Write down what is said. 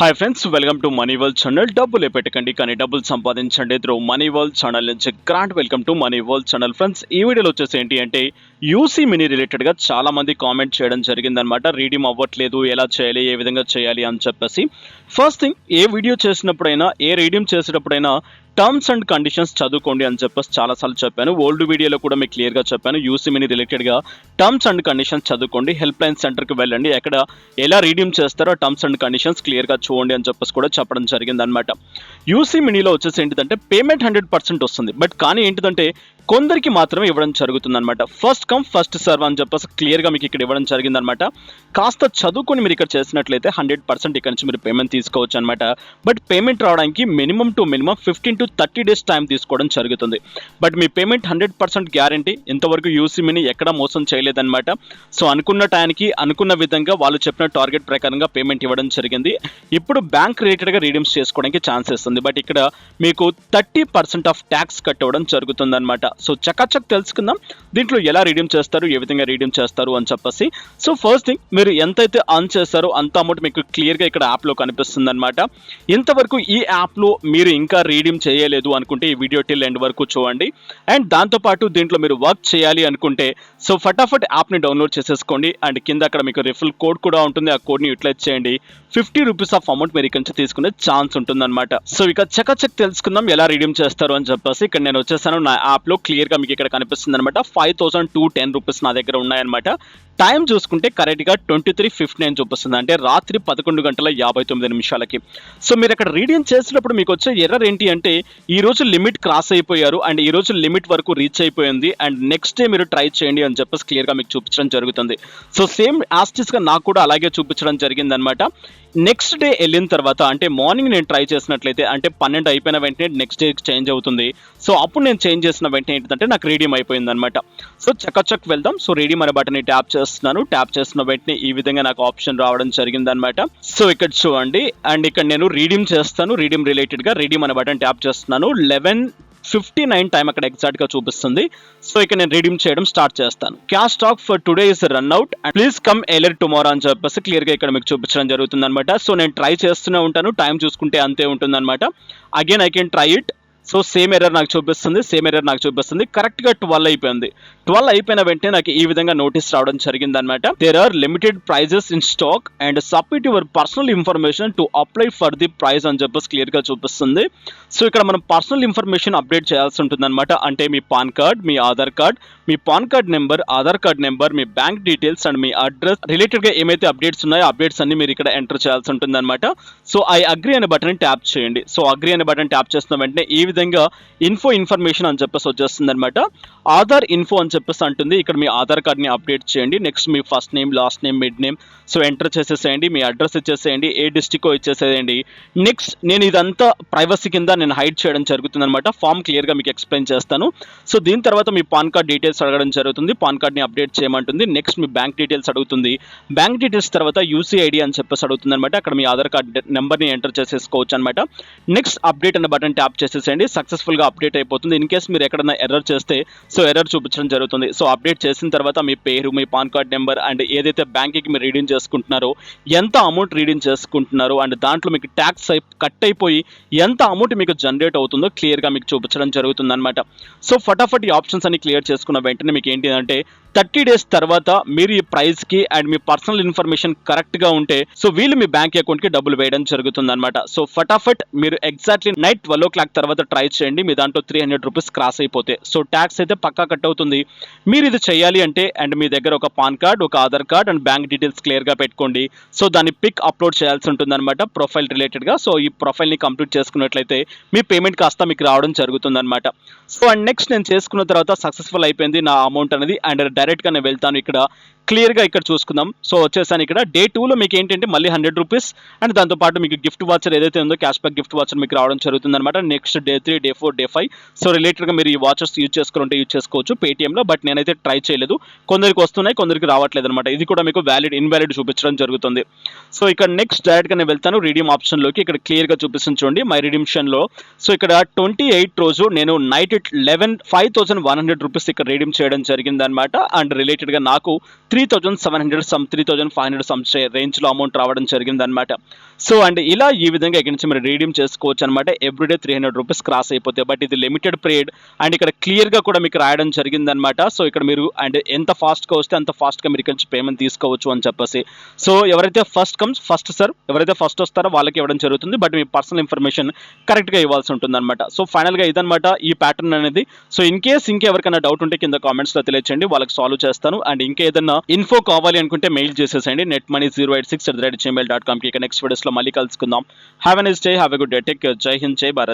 Hi friends, welcome to money world channel. డబ్బులే పెట్టకండి కానీ డబ్బులు సంపాదించండి త్రూ మనీ వరల్డ్ ఛానల్ నుంచి grand welcome to money world channel. Friends, ఈ వీడియోలో వచ్చేసి ఏంటి అంటే యూసీ మినీ రిలేటెడ్గా చాలా మంది కామెంట్ చేయడం జరిగిందనమాట. రీడీమ్ అవ్వట్లేదు, ఎలా చేయాలి, ఏ విధంగా చేయాలి అని చెప్పేసి. ఫస్ట్ థింగ్, ఏ వీడియో చేసినప్పుడైనా, ఏ రీడీమ్ చేసేటప్పుడైనా టర్మ్స్ అండ్ కండిషన్స్ చదువుకోండి అని చెప్పేసి చాలాసార్లు చెప్పాను. ఓల్డ్ వీడియోలో కూడా మీకు క్లియర్గా చెప్పాను. యూసీ మినీ రిలేటెడ్గా టర్మ్స్ అండ్ కండిషన్స్ చదువుకోండి. హెల్ప్ లైన్ సెంటర్కి వెళ్ళండి, ఎక్కడ ఎలా రీడీమ్ చేస్తారో టర్మ్స్ అండ్ కండిషన్స్ క్లియర్గా చూడండి అని చెప్పేసి కూడా చెప్పడం జరిగింది అనమాట. యూసీ మినీలో వచ్చేసి ఏంటిదంటే పేమెంట్ 100% వస్తుంది. బట్ కానీ ఏంటిదంటే కొందరికి మాత్రమే ఇవ్వడం జరుగుతుంది అనమాట. ఫస్ట్ కమ్ ఫస్ట్ సర్వ్ అని చెప్పేసి క్లియర్గా మీకు ఇక్కడ ఇవ్వడం జరిగిందనమాట. కాస్త చదువుకొని మీరు ఇక్కడ చేసినట్లయితే 100% ఇక్కడ నుంచి మీరు పేమెంట్ తీసుకోవచ్చు అనమాట. బట్ పేమెంట్ రావడానికి minimum to minimum 15 to 30 days time తీసుకోవడం జరుగుతుంది. But me payment 100% guarantee. ఇంతవరకు యూసీ మినీ ఎక్కడ మోసం చేయలేదన్నమాట. సో అనుకున్న టైంకి అనుకున్న విధంగా వాళ్ళు చెప్పిన టార్గెట్ ప్రకారంగా పేమెంట్ ఇవ్వడం జరిగింది. ఇప్పుడు బ్యాంక్ రిలేటెడ్గా రీడీమ్స్ చేసుకోవడానికి ఛాన్సెస్ ఉంది. బట్ ఇక్కడ మీకు 30% ఆఫ్ ట్యాక్స్ కట్టవడం జరుగుతుంది అనమాట. సో చకచక్ తెలుసుకుందాం దీంట్లో ఎలా రీడీమ్ చేస్తారు, ఏ విధంగా రీడీమ్ చేస్తారు అని చెప్పేసి. సో ఫస్ట్ థింగ్, మీరు ఎంతైతే అర్న్ చేస్తారో అంత అమౌంట్ మీకు క్లియర్గా ఇక్కడ యాప్లో కనిపిస్తుంది అనమాట. ఇంతవరకు ఈ యాప్లో మీరు ఇంకా రీడీమ్ చేయలేదు అనుకుంటే ఈ వీడియో టిల్ ఎండ్ వరకు చూడండి. అండ్ దాంతోపాటు దీంట్లో మీరు వర్క్ చేయాలి అనుకుంటే సో ఫటాఫట్ యాప్ని డౌన్లోడ్ చేసేసుకోండి. అండ్ కింద అక్కడ మీకు రిఫరల్ కోడ్ కూడా ఉంటుంది, ఆ కోడ్ని యూటిలైజ్ చేయండి. 50 రూపీస్ ఆఫ్ అమౌంట్ మీరు ఇక్కడ నుంచి తీసుకునే ఛాన్స్ ఉంటుందన్నమాట. సో ఇక చకచక్ తెలుసుకుందాం ఎలా రీడీమ్ చేస్తారు అని చెప్పేసి. ఇక్కడ నేను వచ్చేసాను నా యాప్లో, క్లియర్గా మీకు ఇక్కడ కనిపిస్తుంది అనమాట. 5210 రూపీస్ నా దగ్గర ఉన్నాయన్నమాట. టైం చూసుకుంటే కరెక్ట్గా 23:59 చూపిస్తుంది, అంటే రాత్రి 11:59. సో మీరు అక్కడ రీడింగ్ చేసినప్పుడు మీకు వచ్చే ఎర్రర్ ఏంటి అంటే ఈ రోజు లిమిట్ క్రాస్ అయిపోయారు అండ్ ఈ రోజు లిమిట్ వరకు రీచ్ అయిపోయింది అండ్ నెక్స్ట్ డే మీరు ట్రై చేయండి అని చెప్పేసి క్లియర్గా మీకు చూపించడం జరుగుతుంది. సో సేమ్ యాస్టిస్గా నాకు కూడా అలాగే చూపించడం జరిగింది అనమాట. నెక్స్ట్ డే వెళ్ళిన తర్వాత అంటే మార్నింగ్ నేను ట్రై చేసినట్లయితే అంటే 12 అయిపోయిన వెంటనే నెక్స్ట్ డే చేంజ్ అవుతుంది. సో అప్పుడు నేను చేంజ్ చేసిన వెంటనే ఏంటంటే నాకు రీడీమ్ అయిపోయింది అనమాట. సో చకచక్ వెళ్దాం. సో రీడీమ్ అనే బటన్ ట్యాప్ చేస్తున్నాను. ట్యాప్ చేసిన వెంటనే ఈ విధంగా నాకు ఆప్షన్ రావడం జరిగింది అనమాట. సో ఇక్కడ చూడండి, అండ్ ఇక్కడ నేను రీడీమ్ చేస్తాను. రీడీమ్ రిలేటెడ్గా రీడీమ్ అనే బటన్ ట్యాప్ చేస్తున్నాను. 11:59 టైం అక్కడ ఎగ్జాక్ట్గా చూపిస్తుంది. సో ఇక్కడ నేను రీడీమ్ చేయడం స్టార్ట్ చేస్తాను. Cash stock for today is run out and please come early tomorrow అని చెప్పేసి క్లియర్గా ఇక్కడ మీకు చూపించడం జరుగుతుంది అనమాట. సో నేను ట్రై చేస్తూనే ఉంటాను, టైం చూసుకుంటే అంతే ఉంటుంది అనమాట. Again I can try it. So same error నాకు చూపిస్తుంది. కరెక్ట్గా 12 అయిపోయింది. 12 అయిపోయిన వెంటనే నాకు ఈ విధంగా నోటీస్ రావడం జరిగింది అనమాట. There are limited prizes in stock and submit your personal information to apply for the prize అని చెప్పేసి క్లియర్గా చూపిస్తుంది. సో ఇక్కడ మనం పర్సనల్ ఇన్ఫర్మేషన్ అప్డేట్ చేయాల్సి ఉంటుంది అనమాట. అంటే మీ పాన్ కార్డ్, మీ ఆధార్ కార్డ్, మీ PAN card number, Aadhaar card number, మీ బ్యాంక్ డీటెయిల్స్ అండ్ మీ అడ్రస్ రిలేటెడ్గా ఏమైతే అప్డేట్స్ ఉన్నాయో అప్డేట్స్ అన్ని మీరు ఇక్కడ ఎంటర్ చేయాల్సి ఉంటుంది అనమాట. సో ఐ అగ్రీ అనే బటన్ ట్యాప్ చేయండి. సో అగ్రీ అనే బటన్ ట్యాప్ చేసిన వెంటనే ఈ విధంగా ఇన్ఫర్మేషన్ అని చెప్పేసి వచ్చేస్తుంది అనమాట. ఆధార్ ఇన్ఫో అని చెప్పేసి అంటుంది. ఇక్కడ మీ ఆధార్ కార్డ్ని అప్డేట్ చేయండి. నెక్స్ట్ మీ first name, last name, mid name so enter చేసేసేయండి. మీ అడ్రస్ ఇచ్చేసేయండి, ఏ డిస్టికో ఇచ్చేసేయండి. నెక్స్ట్ నేను ఇదంతా ప్రైవసీ కింద నేను హైడ్ చేయడం జరుగుతుంది అనమాట. ఫామ్ క్లియర్గా మీకు ఎక్స్ప్లెయిన్ చేస్తాను. సో దీని తర్వాత మీ పాన్ కార్డ్ డీటెయిల్స్ అడగడం జరుగుతుంది. పాన్ కార్డ్ని అప్డేట్ చేయమంటుంది. నెక్స్ట్ మీ బ్యాంక్ డీటెయిల్స్ అడుగుతుంది. బ్యాంక్ డీటెయిల్స్ తర్వాత యూసీఐడి అని చెప్పేసి అడుగుతుంది అనమాట. అక్కడ మీ ఆధార్ కార్డ్ నెంబర్ని ఎంటర్ చేసేసుకోవచ్చు అనమాట. నెక్స్ట్ అప్డేట్ అనే బటన్ ట్యాప్ చేసేసేయండి. సక్సెస్ఫుల్గా అప్డేట్ అయిపోతుంది. ఇన్ కేస్ మీరు ఎక్కడైనా ఎర్రర్ చేస్తే సో ఎర్రర్ చూపించడం జరుగుతుంది. సో అప్డేట్ చేసిన తర్వాత మీ పేరు, మీ పాన్ కార్డ్ నెంబర్ అండ్ ఏదైతే బ్యాంక్కి మీరు రీడింగ్ చేసుకుంటున్నారో ఎంత అమౌంట్ రీడింగ్ చేసుకుంటున్నారో అండ్ దాంట్లో మీకు ట్యాక్స్ కట్ అయిపోయి ఎంత అమౌంట్ మీకు జనరేట్ అవుతుందో క్లియర్గా మీకు చూపించడం జరుగుతుంది అనమాట. సో ఫటాఫట్ ఈ ఆప్షన్స్ అన్ని క్లియర్ చేసుకున్న వెంటనే మీకు ఏంటి అంటే 30 days తర్వాత మీరు ఈ ప్రైస్కి అండ్ మీ పర్సనల్ ఇన్ఫర్మేషన్ కరెక్ట్గా ఉంటే సో వీళ్ళు మీ బ్యాంక్ అకౌంట్కి డబ్బులు వేయడం జరుగుతుంది అనమాట. సో ఫటాఫట్ మీరు ఎగ్జాక్ట్లీ నైట్ 12 o'clock తర్వాత ట్రై చేయండి. మీ దాంట్లో 300 రూపీస్ క్రాస్ అయిపోతే సో ట్యాక్స్ అయితే పక్కా కట్ అవుతుంది. మీరు ఇది చేయాలి అంటే అండ్ మీ దగ్గర ఒక పాన్ కార్డ్, ఒక Aadhaar card and bank details క్లియర్గా పెట్టుకోండి. సో దాన్ని పిక్ అప్లోడ్ చేయాల్సి ఉంటుంది అనమాట ప్రొఫైల్ రిలేటెడ్గా. సో ఈ ప్రొఫైల్ని కంప్లీట్ చేసుకున్నట్లయితే మీ పేమెంట్ కాస్త మీకు రావడం జరుగుతుంది అనమాట. సో అండ్ నెక్స్ట్ నేను చేసుకున్న తర్వాత సక్సెస్ఫుల్ అయిపోయింది నా అమౌంట్ అనేది అండ్ డైరెక్ట్గా నేను వెళ్తాను. ఇక్కడ క్లియర్గా ఇక్కడ చూసుకుందాం. సో వచ్చేసాను. ఇక్కడ డే 2లో మీకు ఏంటంటే మళ్ళీ 100 రూపీస్ అండ్ దాంతోపాటు మీకు గిఫ్ట్ వాచర్ ఏదైతే ఉందో క్యాష్ బ్యాక్ గిఫ్ట్ వాచర్ మీకు రావడం జరుగుతుంది అనమాట. Next day 3, day 4, day 5 so రిలేటెడ్గా మీరు ఈ వాచర్స్ యూజ్ చేసుకోవాలంటే యూజ్ చేసుకోవచ్చు పేటీఎంలో. బట్ నేనైతే ట్రై చేయలేదు. కొందరికి వస్తున్నాయి, కొందరికి రావట్లేదు అనమాట. ఇది కూడా మీకు ఇన్వాలిడ్ చూపించడం జరుగుతుంది. సో ఇక్కడ నెక్స్ట్ డైరెక్ట్గా నేను వెళ్తాను రీడీమ్ ఆప్షన్లోకి. ఇక్కడ క్లియర్గా చూపిస్తుంది చూడండి మై రిడీమ్షన్లో. సో ఇక్కడ 28 రోజు నేను నైట్ 5,100 రూపీస్ ఇక్కడ రీడీమ్ చేయడం జరిగింది అనమాట. అండ్ రిలేటెడ్గా నాకు 3,700 3,500 రేంజ్లో అమౌంట్ రావడం జరిగింది అనమాట. సో అండ్ ఇలా ఈ విధంగా ఇక్కడ నుంచి మీరు రీడీమ్ చేసుకోవచ్చు అనమాట. ఎవ్రీడే 300 రూపీస్ క్రాస్ అయిపోతాయి. బట్ ఇది లిమిటెడ్ పీరియడ్ అండ్ ఇక్కడ క్లియర్గా కూడా మీకు రాయడం జరిగిందనమాట. సో ఇక్కడ మీరు అండ్ ఎంత ఫాస్ట్గా వస్తే అంత ఫాస్ట్గా మీరు ఇక్కడ నుంచి పేమెంట్ తీసుకోవచ్చు అని చెప్పేసి. సో ఎవరైతే ఫస్ట్ కమ్స్ ఫస్ట్ సర్వ్, ఎవరైతే ఫస్ట్ వస్తారో వాళ్ళకి ఇవ్వడం జరుగుతుంది. బట్ మీ పర్సనల్ ఇన్ఫర్మేషన్ కరెక్ట్గా ఇవ్వాల్సి ఉంటుంది అనమాట. సో ఫైనల్గా ఇదనమాట ఈ ప్యాటర్న్ అనేది. సో ఇన్ కేస్ ఇంకెవరికైనా డౌట్ ఉంటే కింద కామెంట్స్లో తెలియచేయండి, వాళ్ళకి సాల్వ్ చేస్తాను. అండ్ ఇంకేదన్నా ఇన్ఫో కావాలి అనుకుంటే మెయిల్ చేసేసండి netmoney086@gmail.com కి. ఇక నెక్స్ట్ వీడియోస్లో మళ్ళీ కలుసుకుందాం. Have a nice day, have a good day, take care, జై హింద్, జై భారత్.